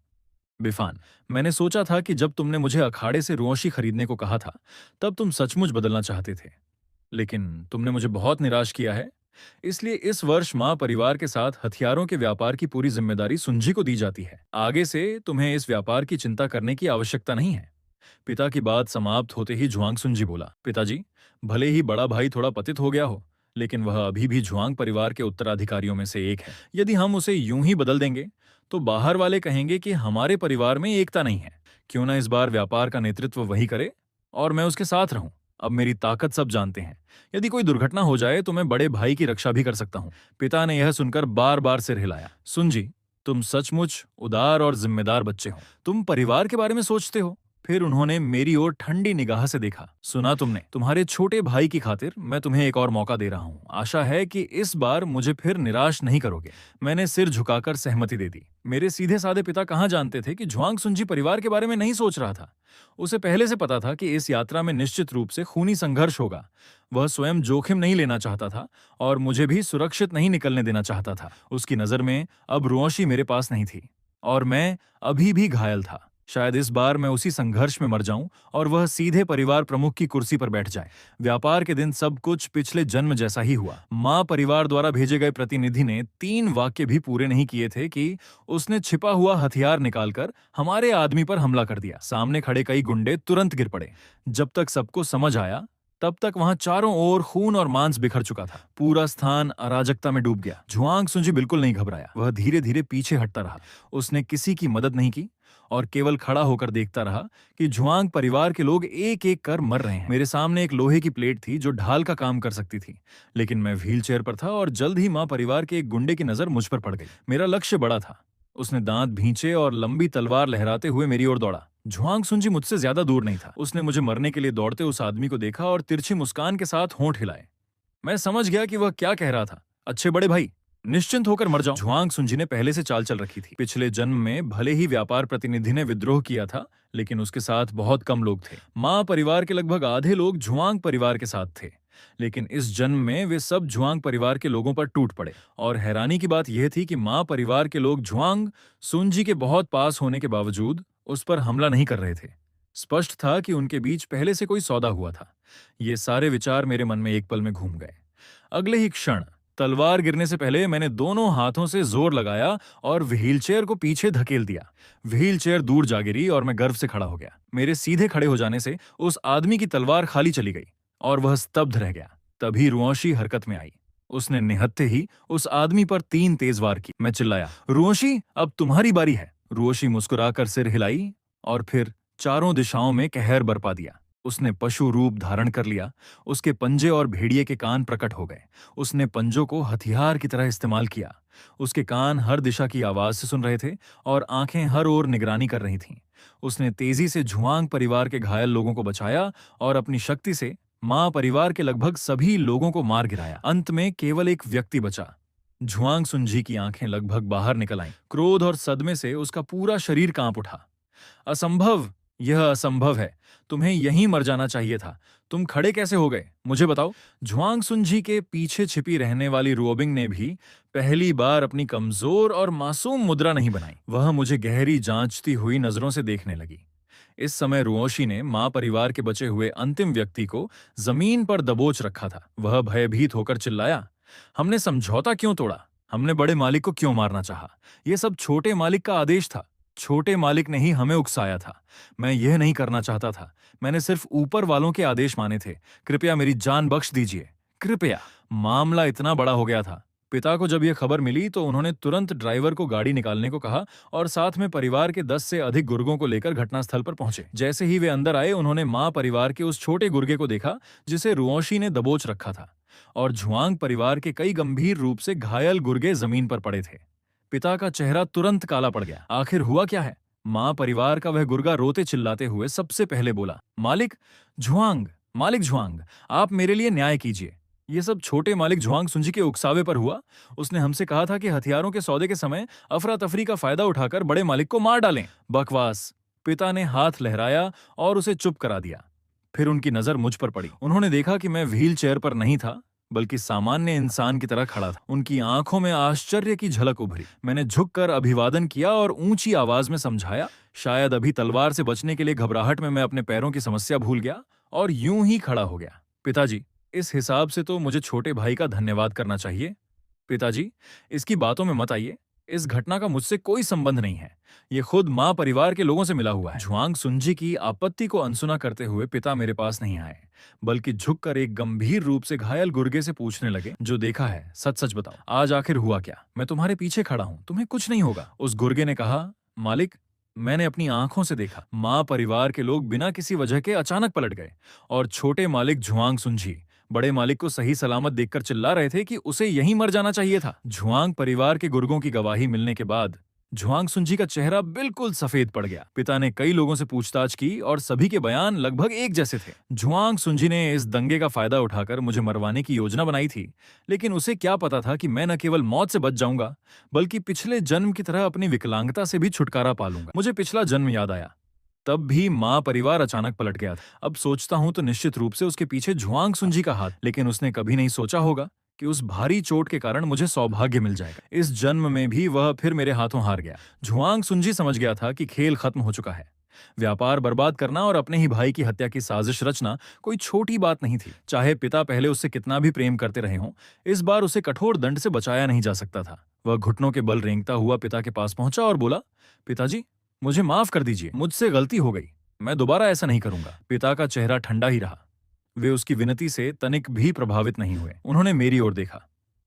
बिफान, मैंने सोचा था कि जब तुमने मुझे अखाड़े से रुओशी खरीदने को कहा था तब तुम सचमुच बदलना चाहते थे, लेकिन तुमने मुझे बहुत निराश किया है। इसलिए इस वर्ष माँ परिवार के साथ हथियारों के व्यापार की पूरी जिम्मेदारी सुंजी को दी जाती है। आगे से तुम्हें इस व्यापार की चिंता करने की आवश्यकता नहीं है। पिता की बात समाप्त होते ही झुआंग सुंजी बोला, पिताजी, भले ही बड़ा भाई थोड़ा पतित हो गया हो, लेकिन वह अभी भी झुआंग परिवार के उत्तराधिकारियों में से एक है। यदि हम उसे यूं ही बदल देंगे तो बाहर वाले कहेंगे कि हमारे परिवार में एकता नहीं है। क्यों ना इस बार व्यापार का नेतृत्व वही करे और मैं उसके साथ रहूं। अब मेरी ताकत सब जानते हैं। यदि कोई दुर्घटना हो जाए तो मैं बड़े भाई की रक्षा भी कर सकता हूँ। पिता ने यह सुनकर बार बार सिर हिलाया। सुंजी, तुम सचमुच उदार और जिम्मेदार बच्चे हो। तुम परिवार के बारे में सोचते हो। फिर उन्होंने मेरी ओर ठंडी निगाह से देखा। सुना तुमने, तुम्हारे छोटे भाई की खातिर मैं तुम्हें एक और मौका दे रहा हूँ। आशा है कि इस बार मुझे फिर निराश नहीं करोगे। मैंने सिर झुकाकर सहमति दे दी। मेरे सीधे साधे पिता कहाँ जानते थे कि झुआंग सुंजी परिवार के बारे में नहीं सोच रहा था। उसे पहले से पता था कि इस यात्रा में निश्चित रूप से खूनी संघर्ष होगा। वह स्वयं जोखिम नहीं लेना चाहता था और मुझे भी सुरक्षित नहीं निकलने देना चाहता था। उसकी नजर में अब रुओशी मेरे पास नहीं थी और मैं अभी भी घायल था। शायद इस बार मैं उसी संघर्ष में मर जाऊं और वह सीधे परिवार प्रमुख की कुर्सी पर बैठ जाए। व्यापार के दिन सब कुछ पिछले जन्म जैसा ही हुआ। माँ परिवार द्वारा भेजे गए प्रतिनिधि ने 3 वाक्य भी पूरे नहीं किए थे कि उसने छिपा हुआ हथियार निकालकर हमारे आदमी पर हमला कर दिया। सामने खड़े कई गुंडे तुरंत गिर पड़े। जब तक सबको समझ आया तब तक वहां चारों ओर खून और मांस बिखर चुका था। पूरा स्थान अराजकता में डूब गया। झुआंग सुंजी बिल्कुल नहीं घबराया। वह धीरे धीरे पीछे हटता रहा। उसने किसी की मदद नहीं की, और केवल खड़ा होकर देखता रहा कि झुआंग परिवार के लोग एक एक कर मर रहे हैं। मेरे सामने एक लोहे की प्लेट थी जो ढाल का काम कर सकती थी, लेकिन मैं व्हीलचेयर पर था और जल्द ही मां परिवार के एक गुंडे की नजर मुझ पर पड़ गई। मेरा लक्ष्य बड़ा था। उसने दांत भींचे और लंबी तलवार लहराते हुए मेरी ओर दौड़ा। झुआंग सुंजी मुझसे ज्यादा दूर नहीं था। उसने मुझे मरने के लिए दौड़ते उस आदमी को देखा और तिरछी मुस्कान के साथ होंठ हिलाए। मैं समझ गया कि वह क्या कह रहा था। अच्छे बड़े भाई, निश्चिंत होकर मर जाओ। झुआंग सुंजी ने पहले से चाल चल रखी थी। पिछले जन्म में भले ही व्यापार प्रतिनिधि ने विद्रोह किया था, लेकिन उसके साथ बहुत कम लोग थे। मां परिवार के लगभग आधे लोग झुआंग परिवार के साथ थे, लेकिन इस जन्म में वे सब झुआंग परिवार के लोगों पर टूट पड़े। और हैरानी की बात यह थी कि मां परिवार के लोग झुआंग सुंजी के बहुत पास होने के बावजूद उस पर हमला नहीं कर रहे थे। स्पष्ट था कि उनके बीच पहले से कोई सौदा हुआ था। ये सारे विचार मेरे मन में एक पल में घूम गए। अगले ही क्षण तलवार गिरने से पहले मैंने दोनों हाथों से जोर लगाया और व्हीलचेयर को पीछे धकेल दिया। व्हीलचेयर दूर जा गिरी और मैं गर्व से खड़ा हो गया। मेरे सीधे खड़े हो जाने से उस आदमी की तलवार खाली चली गई और वह स्तब्ध रह गया। तभी रुओशी हरकत में आई। उसने निहत्थे ही उस आदमी पर 3 तेज वार की। मैं चिल्लाया, रुओशी, अब तुम्हारी बारी है। रुओशी मुस्कुराकर सिर हिलाई और फिर चारों दिशाओं में कहर बरपा दिया। उसने पशु रूप धारण कर लिया। उसके पंजे और भेड़िए के कान प्रकट हो गए। उसने पंजों को हथियार की तरह इस्तेमाल किया। उसके कान हर दिशा की आवाज से सुन रहे थे और आंखें हर ओर निगरानी कर रही थीं। उसने तेजी से झुआंग परिवार के घायल लोगों को बचाया और अपनी शक्ति से मां परिवार के लगभग सभी लोगों को मार गिराया। अंत में केवल एक व्यक्ति बचा। झुआंग सुंजी की आंखें लगभग बाहर निकल आईं। क्रोध और सदमे से उसका पूरा शरीर कांप उठा। असंभव, यह असंभव है। तुम्हें यहीं मर जाना चाहिए था। तुम खड़े कैसे हो गए, मुझे बताओ। झुआंग सुंजी के पीछे छिपी रहने वाली रुओबिंग ने भी पहली बार अपनी कमजोर और मासूम मुद्रा नहीं बनाई। वह मुझे गहरी जांचती हुई नजरों से देखने लगी। इस समय रुओशी ने मां परिवार के बचे हुए अंतिम व्यक्ति को जमीन पर दबोच रखा था। वह भयभीत होकर चिल्लाया, हमने समझौता क्यों तोड़ा? हमने बड़े मालिक को क्यों मारना चाहा? यह सब छोटे मालिक का आदेश था। छोटे मालिक ने ही हमें उकसाया था। मैं यह नहीं करना चाहता था। मैंने सिर्फ ऊपर वालों के आदेश माने थे। कृपया मेरी जान बख्श दीजिए, कृपया। मामला इतना बड़ा हो गया था। पिता को जब यह खबर मिली तो उन्होंने तुरंत ड्राइवर को गाड़ी निकालने को कहा और साथ में परिवार के 10 से अधिक गुर्गों को लेकर घटनास्थल पर पहुंचे। जैसे ही वे अंदर आए, उन्होंने मां परिवार के उस छोटे गुर्गे को देखा जिसे रुओशी ने दबोच रखा था, और झुआंग परिवार के कई गंभीर रूप से घायल गुर्गे जमीन पर पड़े थे। पिता का चेहरा तुरंत काला पड़ गया। आखिर हुआ क्या है? मां परिवार का वह गुर्गा रोते चिल्लाते हुए सबसे पहले बोला, मालिक झुआंग, मालिक झुआंग, आप मेरे लिए न्याय कीजिए। ये सब छोटे मालिक झुआंग सुंजी के उकसावे पर हुआ। उसने हमसे कहा था कि हथियारों के सौदे के समय अफरा तफरी का फायदा उठाकर बड़े मालिक को मार डालें। बकवास। पिता ने हाथ लहराया और उसे चुप करा दिया। फिर उनकी नजर मुझ पर पड़ी। उन्होंने देखा कि मैं व्हील चेयर पर नहीं था, बल्कि सामान्य इंसान की तरह खड़ा था। उनकी आंखों में आश्चर्य की झलक उभरी। मैंने झुककर अभिवादन किया और ऊंची आवाज में समझाया। शायद अभी तलवार से बचने के लिए घबराहट में मैं अपने पैरों की समस्या भूल गया और यूं ही खड़ा हो गया। पिताजी, इस हिसाब से तो मुझे छोटे भाई का धन्यवाद करना चाहिए। पिताजी, इसकी बातों में मत आइए। इस घटना का मुझसे कोई संबंध नहीं है। ये खुद मां परिवार के लोगों से मिला हुआ है। झुआंग सुंजी की आपत्ति को अनसुना करते हुए पिता मेरे पास नहीं आए, बल्कि झुककर एक गंभीर रूप से घायल गुर्गे से पूछने लगे, जो देखा है सच सच बताओ, आज आखिर हुआ क्या? मैं तुम्हारे पीछे खड़ा हूं, तुम्हें कुछ नहीं होगा। उस गुर्गे ने कहा, मालिक, मैंने अपनी आंखों से देखा। मां परिवार के लोग बिना किसी वजह के अचानक पलट गए और छोटे मालिक झुआंग सुंजी बड़े मालिक को सही सलामत देखकर चिल्ला रहे थे कि उसे यहीं मर जाना चाहिए था। झुआंग परिवार के गुर्गों की गवाही मिलने के बाद झुआंग सुंजी का चेहरा बिल्कुल सफेद पड़ गया। पिता ने कई लोगों से पूछताछ की और सभी के बयान लगभग एक जैसे थे। झुआंग सुंजी ने इस दंगे का फायदा उठाकर मुझे मरवाने की योजना बनाई थी, लेकिन उसे क्या पता था कि मैं न केवल मौत से बच जाऊंगा, बल्कि पिछले जन्म की तरह अपनी विकलांगता से भी छुटकारा पा लूंगा। मुझे पिछला जन्म याद आया। तब भी मां परिवार अचानक पलट गया था। अब सोचता हूं तो निश्चित रूप से उसके पीछे झुआंग सुंजी का हाथ, लेकिन उसने कभी नहीं सोचा होगा कि उस भारी चोट के कारण मुझे सौभाग्य मिल जाएगा। इस जन्म में भी वह फिर मेरे हाथों हार गया। झुआंग सुंजी समझ गया था कि खेल खत्म हो चुका है। व्यापार बर्बाद करना और अपने ही भाई की हत्या की साजिश रचना कोई छोटी बात नहीं थी। चाहे पिता पहले उससे कितना भी प्रेम करते रहे हों, इस बार उसे कठोर दंड से बचाया नहीं जा सकता था। वह घुटनों के बल रेंगता हुआ पिता के पास पहुंचा और बोला, पिताजी, मुझे माफ कर दीजिए, मुझसे गलती हो गई, मैं दोबारा ऐसा नहीं करूंगा। पिता का चेहरा ठंडा ही रहा। वे उसकी विनती से तनिक भी प्रभावित नहीं हुए। उन्होंने मेरी ओर देखा।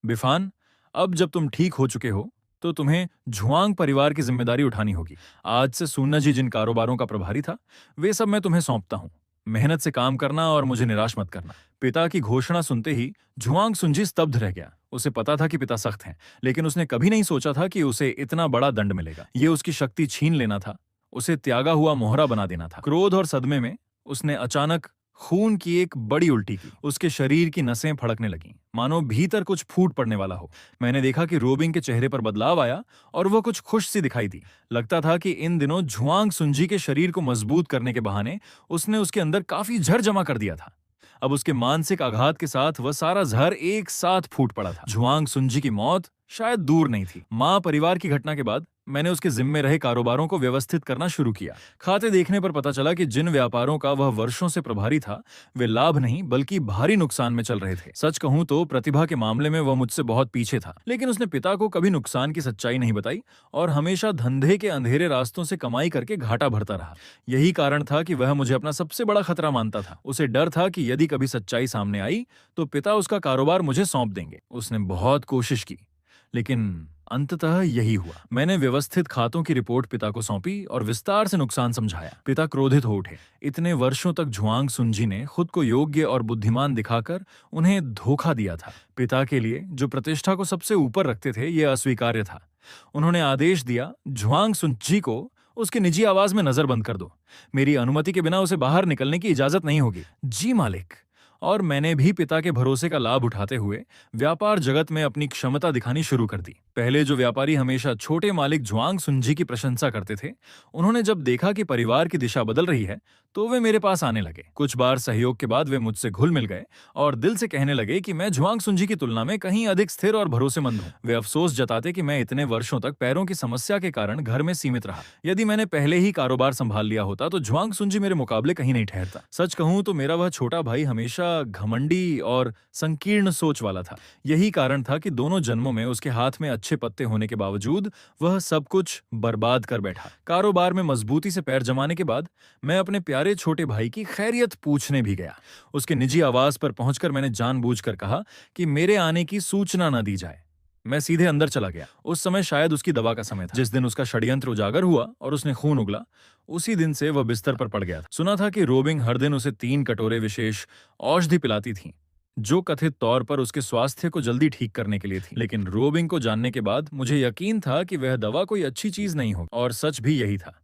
बिफान, अब जब तुम ठीक हो चुके हो तो तुम्हें झुआंग परिवार की जिम्मेदारी उठानी होगी। आज से सुन्ना जी जिन कारोबारों का प्रभारी था, वे सब मैं तुम्हें सौंपता हूँ। मेहनत से काम करना और मुझे निराश मत करना। पिता की घोषणा सुनते ही झुआंग सुनजी स्तब्ध रह गया। उसे पता था कि पिता सख्त हैं, लेकिन उसने कभी नहीं सोचा था कि उसे इतना बड़ा दंड मिलेगा। ये उसकी शक्ति छीन लेना था, उसे त्यागा हुआ मोहरा बना देना था। क्रोध और सदमे में उसने अचानक खून की एक बड़ी उल्टी की। उसके शरीर की नसें फड़कने लगीं, मानो भीतर कुछ फूट पड़ने वाला हो। मैंने देखा कि रोबिंग के चेहरे पर बदलाव आया और वो कुछ खुश सी दिखाई दी। लगता था कि इन दिनों झुआंग सुंजी के शरीर को मजबूत करने के बहाने उसने उसके अंदर काफी जहर जमा कर दिया था। अब उसके मानसिक आघात के साथ वह सारा जहर एक साथ फूट पड़ा था। झुआंग सुंजी की मौत शायद दूर नहीं थी। मां परिवार की घटना के बाद मैंने उसके जिम्मे रहे कारोबारों को व्यवस्थित करना शुरू किया। खाते देखने पर पता चला कि जिन व्यापारों का वह वर्षों से प्रभारी था, वे लाभ नहीं बल्कि भारी नुकसान में चल रहे थे। सच कहूं तो प्रतिभा के मामले में वह मुझसे बहुत पीछे था, लेकिन उसने पिता को कभी नुकसान की सच्चाई नहीं बताई और हमेशा धंधे के अंधेरे रास्तों से कमाई करके घाटा भरता रहा। यही कारण था कि वह मुझे अपना सबसे बड़ा खतरा मानता था। उसे डर था कि यदि कभी सच्चाई सामने आई तो पिता उसका कारोबार मुझे सौंप देंगे। उसने बहुत कोशिश की, लेकिन अंततः यही हुआ। मैंने व्यवस्थित खातों की रिपोर्ट पिता को सौंपी और विस्तार से नुकसान समझाया। पिता क्रोधित हो उठे। इतने वर्षों तक झुआंग सुंजी ने खुद को योग्य और बुद्धिमान दिखाकर उन्हें धोखा दिया था। पिता के लिए जो प्रतिष्ठा को सबसे ऊपर रखते थे, यह अस्वीकार्य था। उन्होंने आदेश दिया, झुआंग सुंजी को उसके निजी आवाज में नजरबंद कर दो। मेरी अनुमति के बिना उसे बाहर निकलने की इजाजत नहीं होगी। जी मालिक। और मैंने भी पिता के भरोसे का लाभ उठाते हुए व्यापार जगत में अपनी क्षमता दिखानी शुरू कर दी। पहले जो व्यापारी हमेशा छोटे मालिक झुआंग सुंजी की प्रशंसा करते थे, उन्होंने जब देखा कि परिवार की दिशा बदल रही है तो वे मेरे पास आने लगे। कुछ बार सहयोग के बाद वे मुझसे घुल मिल गए और दिल से कहने लगे कि मैं झुआंग सुंजी की तुलना में कहीं अधिक स्थिर और भरोसेमंद हूँ। वे अफसोस जताते कि मैं इतने वर्षों तक पैरों की समस्या के कारण घर में सीमित रहा। यदि मैंने पहले ही कारोबार संभाल लिया होता तो झुआंग सुंजी मेरे मुकाबले कहीं नहीं ठहरता। सच कहूं तो मेरा वह छोटा भाई हमेशा घमंडी और संकीर्ण सोच वाला था। यही कारण था कि दोनों जन्मों में उसके हाथ में अच्छे पत्ते होने के बावजूद वह सब कुछ बर्बाद कर बैठा। कारोबार में मजबूती से पैर जमाने के बाद मैं अपने प्यारे छोटे भाई की खैरियत पूछने भी गया। उसके निजी आवास पर पहुंचकर मैंने जानबूझकर कहा कि मेरे आने की सूचना न दी जाए। मैं सीधे अंदर चला गया। उस समय शायद उसकी दवा का समय था। जिस दिन उसका षड्यंत्र उजागर हुआ और उसने खून उगला, उसी दिन से वह बिस्तर पर पड़ गया था। सुना था कि रोबिंग हर दिन उसे 3 कटोरे विशेष औषधि पिलाती थी, जो कथित तौर पर उसके स्वास्थ्य को जल्दी ठीक करने के लिए थी। लेकिन रोबिंग को जानने के बाद मुझे यकीन था कि वह दवा कोई अच्छी चीज नहीं होगी, और सच भी यही था।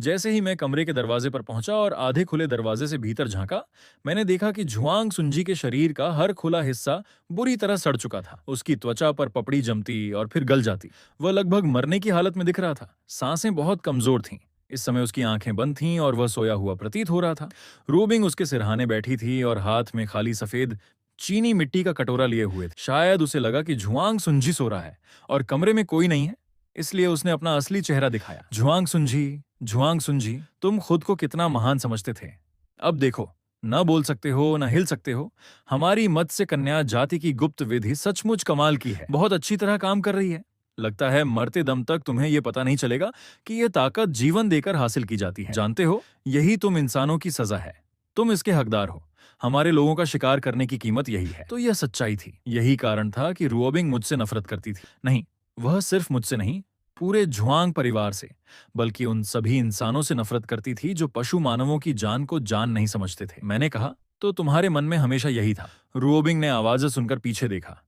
जैसे ही मैं कमरे के दरवाजे पर पहुंचा और आधे खुले दरवाजे से भीतर झांका, मैंने देखा कि झुआंग सुंजी के शरीर का हर खुला हिस्सा बुरी तरह सड़ चुका था। उसकी त्वचा पर पपड़ी जमती और फिर गल जाती। वह लगभग मरने की हालत में दिख रहा था। सांसें बहुत कमजोर थीं। इस समय उसकी आंखें बंद थीं और वह सोया हुआ प्रतीत हो रहा था। रोबिंग उसके सिरहाने बैठी थी और हाथ में खाली सफेद चीनी मिट्टी का कटोरा लिए हुए थे। शायद उसे लगा कि झुआंग सुंजी सो रहा है और कमरे में कोई नहीं है, इसलिए उसने अपना असली चेहरा दिखाया। झुआंग सुंजी, तुम खुद को कितना महान समझते थे। अब देखो, न बोल सकते हो, न हिल सकते हो। हमारी मत्स्य कन्या जाति की गुप्त विधि सचमुच कमाल की है, बहुत अच्छी तरह काम कर रही है। लगता है मरते दम तक तुम्हें यह पता नहीं चलेगा कि यह ताकत जीवन देकर हासिल की जाती है। जानते हो, यही तुम इंसानों की सजा है। तुम इसके हकदार हो। हमारे लोगों का शिकार करने की कीमत यही है। तो यह सच्चाई थी। यही कारण था कि रोबिंग मुझसे नफरत करती थी। नहीं, वह सिर्फ मुझसे नहीं, पूरे झुआंग परिवार से, बल्कि उन सभी इंसानों से नफरत करती थी जो पशु मानवों की जान को जान नहीं समझते थे। मैंने कहा, तो तुम्हारे मन में हमेशा यही था। रोबिंग ने आवाजें सुनकर पीछे देखा।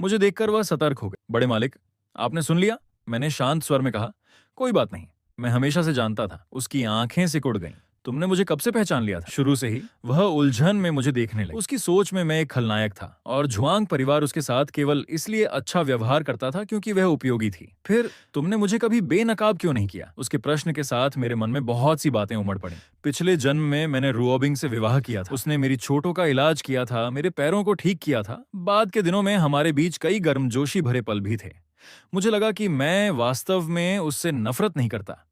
मुझे देखकर वह सतर्क हो गए। बड़े मालिक, आपने सुन लिया? मैंने शांत स्वर में कहा। कोई बात नहीं, मैं हमेशा से जानता था। उसकी आंखें सिकुड़ गईं। तुमने मुझे कब से पहचान लिया था? शुरू से ही। वह उलझन में मुझे देखने लगी। उसकी सोच में मैं एक खलनायक था और झुआंग परिवार उसके साथ केवल इसलिए अच्छा व्यवहार करता था क्योंकि वह उपयोगी थी। फिर तुमने मुझे कभी बेनकाब क्यों नहीं किया? उसके प्रश्न के साथ मेरे मन में बहुत सी बातें उमड़ पड़ी। पिछले जन्म में मैंने रोबिंग से विवाह किया था। उसने मेरी चोटों का इलाज किया था, मेरे पैरों को ठीक किया था। बाद के दिनों में हमारे बीच कई गर्मजोशी भरे पल भी थे। मुझे लगा कि मैं वास्तव में उससे नफरत नहीं करता।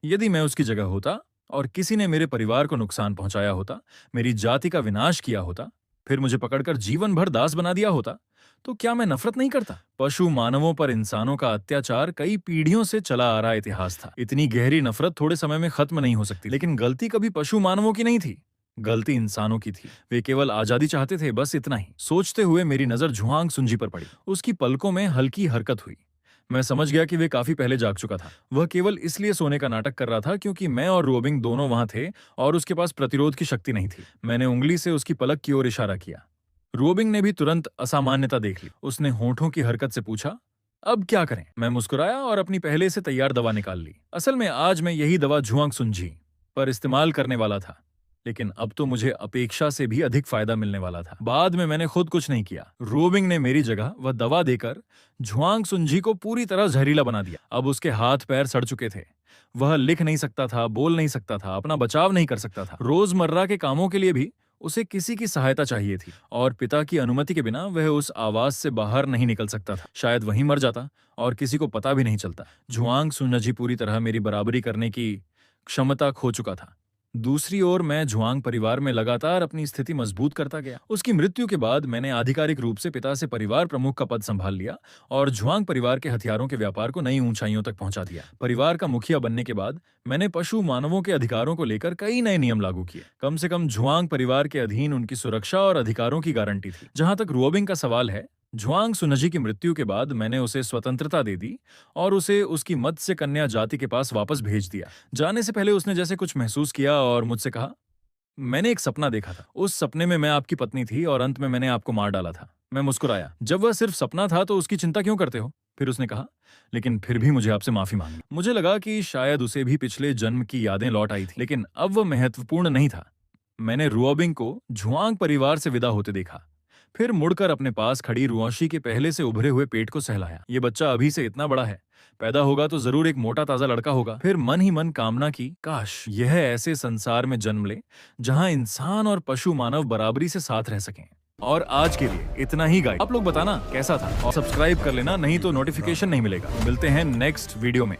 यदि मैं उसकी जगह होता और किसी ने मेरे परिवार को नुकसान पहुंचाया होता, मेरी जाति का विनाश किया होता, फिर मुझे पकड़कर जीवन भर दास बना दिया होता, तो क्या मैं नफरत नहीं करता? पशु मानवों पर इंसानों का अत्याचार कई पीढ़ियों से चला आ रहा इतिहास था। इतनी गहरी नफरत थोड़े समय में खत्म नहीं हो सकती। लेकिन गलती कभी पशु मानवों की नहीं थी, गलती इंसानों की थी। वे केवल आजादी चाहते थे, बस इतना ही। सोचते हुए मेरी नजर झुआंग सुंजी पर पड़ी। उसकी पलकों में हल्की हरकत हुई। मैं समझ गया कि वे काफी पहले जाग चुका था। वह केवल इसलिए सोने का नाटक कर रहा था क्योंकि मैं और रोबिंग दोनों वहां थे और उसके पास प्रतिरोध की शक्ति नहीं थी। मैंने उंगली से उसकी पलक की ओर इशारा किया। रोबिंग ने भी तुरंत असामान्यता देख ली। उसने होठों की हरकत से पूछा, अब क्या करें? मैं मुस्कुराया और अपनी पहले से तैयार दवा निकाल ली। असल में आज मैं यही दवा झुआंग सुनझी पर इस्तेमाल करने वाला था, लेकिन अब तो मुझे अपेक्षा से भी अधिक फायदा मिलने वाला था। बाद में मैंने खुद कुछ नहीं किया। रोबिंग ने मेरी जगह वह दवा देकर झुआंग सुनझी को पूरी तरह जहरीला बना दिया। अब उसके हाथ पैर सड़ चुके थे। वह लिख नहीं सकता था, बोल नहीं सकता था, अपना बचाव नहीं कर सकता था। रोजमर्रा के कामों के लिए भी उसे किसी की सहायता चाहिए थी और पिता की अनुमति के बिना वह उस आवास से बाहर नहीं निकल सकता था। शायद वहीं मर जाता और किसी को पता भी नहीं चलता। झुआंग सुनझी पूरी तरह मेरी बराबरी करने की क्षमता खो चुका था। दूसरी ओर मैं झुआंग परिवार में लगातार अपनी स्थिति मजबूत करता गया। उसकी मृत्यु के बाद मैंने आधिकारिक रूप से पिता से परिवार प्रमुख का पद संभाल लिया और झुआंग परिवार के हथियारों के व्यापार को नई ऊंचाइयों तक पहुंचा दिया। परिवार का मुखिया बनने के बाद मैंने पशु मानवों के अधिकारों को लेकर कई नए नियम लागू किए। कम से कम झुआंग परिवार के अधीन उनकी सुरक्षा और अधिकारों की गारंटी थी। जहां तक रोबिंग का सवाल है, झुआंग सुनझी की मृत्यु के बाद मैंने उसे स्वतंत्रता दे दी और उसे उसकी मत्स्य कन्या जाति के पास वापस भेज दिया। जाने से पहले उसने जैसे कुछ महसूस किया और मुझसे कहा, मैंने एक सपना देखा था। उस सपने में मैं आपकी पत्नी थी और अंत में मैंने आपको मार डाला था। मैं मुस्कुराया। जब वह सिर्फ सपना था तो उसकी चिंता क्यों करते हो? फिर उसने कहा, लेकिन फिर भी मुझे आपसे माफी मांगनी। मुझे लगा कि शायद उसे भी पिछले जन्म की यादें लौट आई थी, लेकिन अब वह महत्वपूर्ण नहीं था। मैंने रोबिंग को झुआंग परिवार से विदा होते देखा, फिर मुड़कर अपने पास खड़ी रुआशी के पहले से उभरे हुए पेट को सहलाया। ये बच्चा अभी से इतना बड़ा है, पैदा होगा तो जरूर एक मोटा ताजा लड़का होगा। फिर मन ही मन कामना की, काश यह ऐसे संसार में जन्म ले जहां इंसान और पशु मानव बराबरी से साथ रह सकें। और आज के लिए इतना ही गाइस। आप लोग बताना कैसा था और सब्सक्राइब कर लेना, नहीं तो नोटिफिकेशन नहीं मिलेगा। मिलते हैं नेक्स्ट वीडियो में।